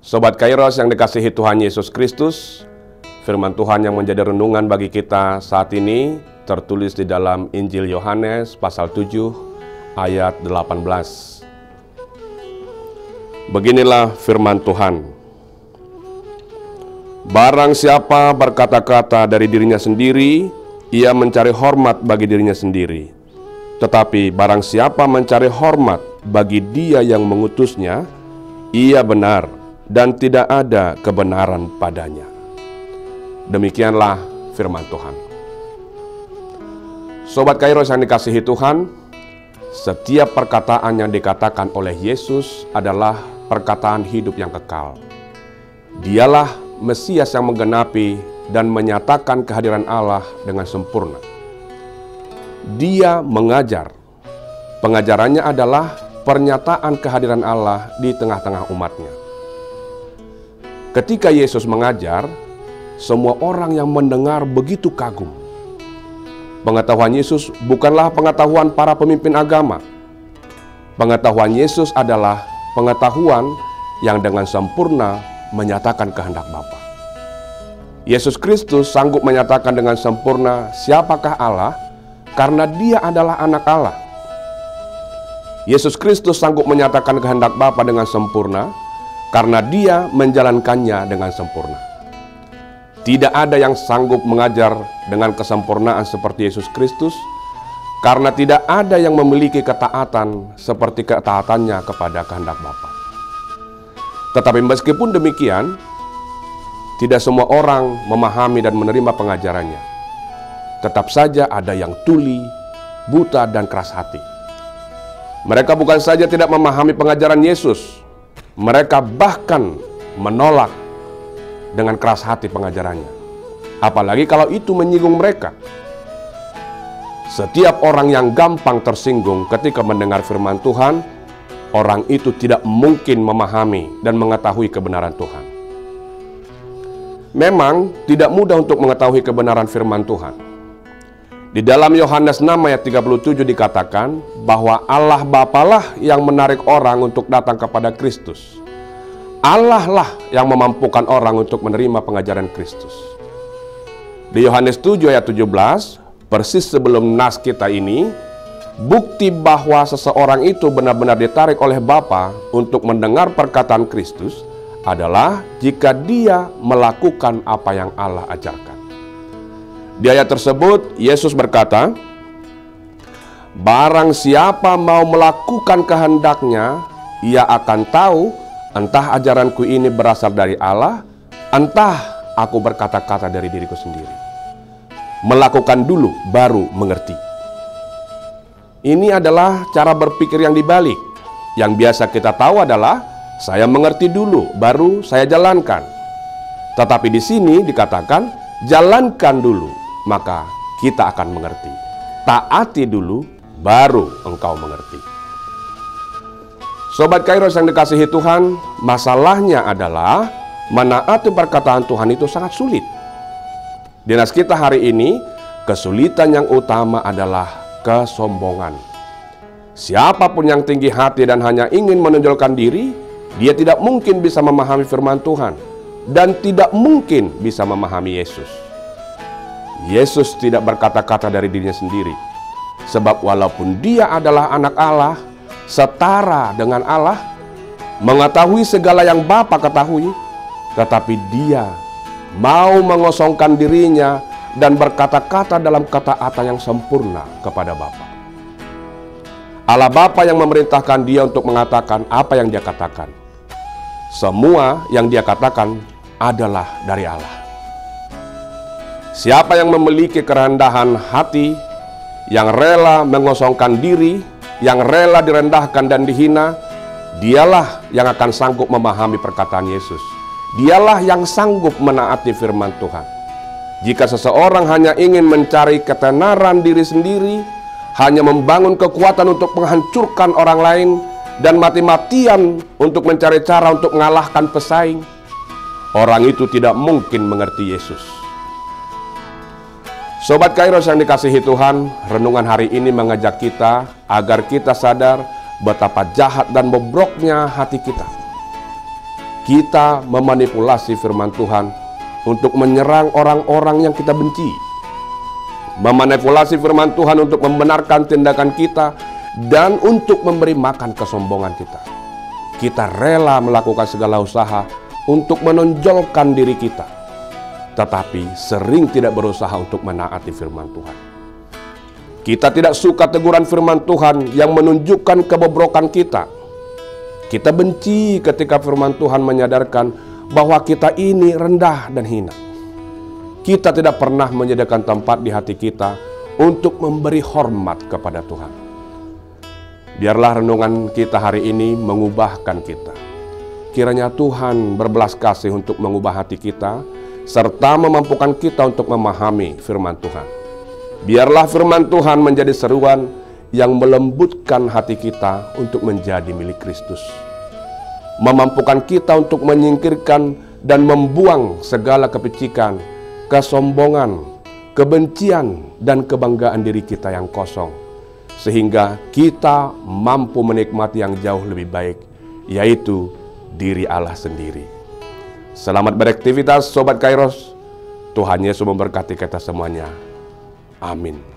Sobat Kairos yang dikasihi Tuhan Yesus Kristus, firman Tuhan yang menjadi renungan bagi kita saat ini tertulis di dalam Injil Yohanes pasal 7 ayat 18. Beginilah firman Tuhan. Barang siapa berkata-kata dari dirinya sendiri, ia mencari hormat bagi dirinya sendiri. Tetapi barang siapa mencari hormat bagi Dia yang mengutusnya, ia benar dan tidak ada kebenaran padanya. Demikianlah firman Tuhan. Sobat Kairos yang dikasihi Tuhan, setiap perkataan yang dikatakan oleh Yesus adalah perkataan hidup yang kekal. Dialah Mesias yang menggenapi dan menyatakan kehadiran Allah dengan sempurna. Dia mengajar. Pengajarannya adalah pernyataan kehadiran Allah di tengah-tengah umatnya. Ketika Yesus mengajar, semua orang yang mendengar begitu kagum. Pengetahuan Yesus bukanlah pengetahuan para pemimpin agama. Pengetahuan Yesus adalah pengetahuan yang dengan sempurna menyatakan kehendak Bapa. Yesus Kristus sanggup menyatakan dengan sempurna siapakah Allah karena Dia adalah anak Allah. Yesus Kristus sanggup menyatakan kehendak Bapa dengan sempurna karena Dia menjalankannya dengan sempurna. Tidak ada yang sanggup mengajar dengan kesempurnaan seperti Yesus Kristus, karena tidak ada yang memiliki ketaatan seperti ketaatannya kepada kehendak Bapa. Tetapi meskipun demikian, tidak semua orang memahami dan menerima pengajarannya. Tetap saja ada yang tuli, buta, dan keras hati. Mereka bukan saja tidak memahami pengajaran Yesus, mereka bahkan menolak dengan keras hati pengajarannya. Apalagi kalau itu menyinggung mereka. Setiap orang yang gampang tersinggung ketika mendengar firman Tuhan, orang itu tidak mungkin memahami dan mengetahui kebenaran Tuhan. Memang tidak mudah untuk mengetahui kebenaran firman Tuhan. Di dalam Yohanes 6 ayat 37 dikatakan bahwa Allah Bapalah yang menarik orang untuk datang kepada Kristus. Allah lah yang memampukan orang untuk menerima pengajaran Kristus. Di Yohanes 7 ayat 17, persis sebelum nas kita ini, bukti bahwa seseorang itu benar-benar ditarik oleh Bapa untuk mendengar perkataan Kristus adalah jika dia melakukan apa yang Allah ajarkan. Di ayat tersebut, Yesus berkata, barang siapa mau melakukan kehendaknya, ia akan tahu entah ajaranku ini berasal dari Allah, entah aku berkata-kata dari diriku sendiri. Melakukan dulu, baru mengerti. Ini adalah cara berpikir yang dibalik. Yang biasa kita tahu adalah, saya mengerti dulu, baru saya jalankan. Tetapi di sini dikatakan, jalankan dulu, maka kita akan mengerti. Taati dulu, baru engkau mengerti. Sobat Kairos yang dikasihi Tuhan, masalahnya adalah menaati perkataan Tuhan itu sangat sulit. Di nas kita hari ini, kesulitan yang utama adalah kesombongan. Siapapun yang tinggi hati dan hanya ingin menonjolkan diri, dia tidak mungkin bisa memahami firman Tuhan dan tidak mungkin bisa memahami Yesus. Yesus tidak berkata-kata dari dirinya sendiri, sebab walaupun Dia adalah anak Allah, setara dengan Allah, mengetahui segala yang Bapa ketahui, tetapi Dia mau mengosongkan dirinya dan berkata-kata dalam ketaatan yang sempurna kepada Bapa. Allah Bapa yang memerintahkan Dia untuk mengatakan apa yang Dia katakan. Semua yang Dia katakan adalah dari Allah. Siapa yang memiliki kerendahan hati, yang rela mengosongkan diri, yang rela direndahkan dan dihina, dialah yang akan sanggup memahami perkataan Yesus. Dialah yang sanggup menaati firman Tuhan. Jika seseorang hanya ingin mencari ketenaran diri sendiri, hanya membangun kekuatan untuk menghancurkan orang lain, dan mati-matian untuk mencari cara untuk mengalahkan pesaing, orang itu tidak mungkin mengerti Yesus. Sobat Kairos yang dikasihi Tuhan, renungan hari ini mengajak kita agar kita sadar betapa jahat dan bobroknya hati kita. kita memanipulasi firman Tuhan untuk menyerang orang-orang yang kita benci. Memanipulasi firman Tuhan untuk membenarkan tindakan kita dan untuk memberi makan kesombongan kita. Kita rela melakukan segala usaha untuk menonjolkan diri kita, tetapi sering tidak berusaha untuk menaati firman Tuhan. Kita tidak suka teguran firman Tuhan yang menunjukkan kebobrokan kita. Kita benci ketika firman Tuhan menyadarkan bahwa kita ini rendah dan hina. Kita tidak pernah menyediakan tempat di hati kita untuk memberi hormat kepada Tuhan. Biarlah renungan kita hari ini mengubahkan kita. Kiranya Tuhan berbelas kasih untuk mengubah hati kita, serta memampukan kita untuk memahami firman Tuhan. Biarlah firman Tuhan menjadi seruan yang melembutkan hati kita untuk menjadi milik Kristus. Memampukan kita untuk menyingkirkan dan membuang segala kepicikan, kesombongan, kebencian, dan kebanggaan diri kita yang kosong. Sehingga kita mampu menikmati yang jauh lebih baik, yaitu diri Allah sendiri. Selamat beraktivitas Sobat Kairos. Tuhan Yesus memberkati kita semuanya. Amin.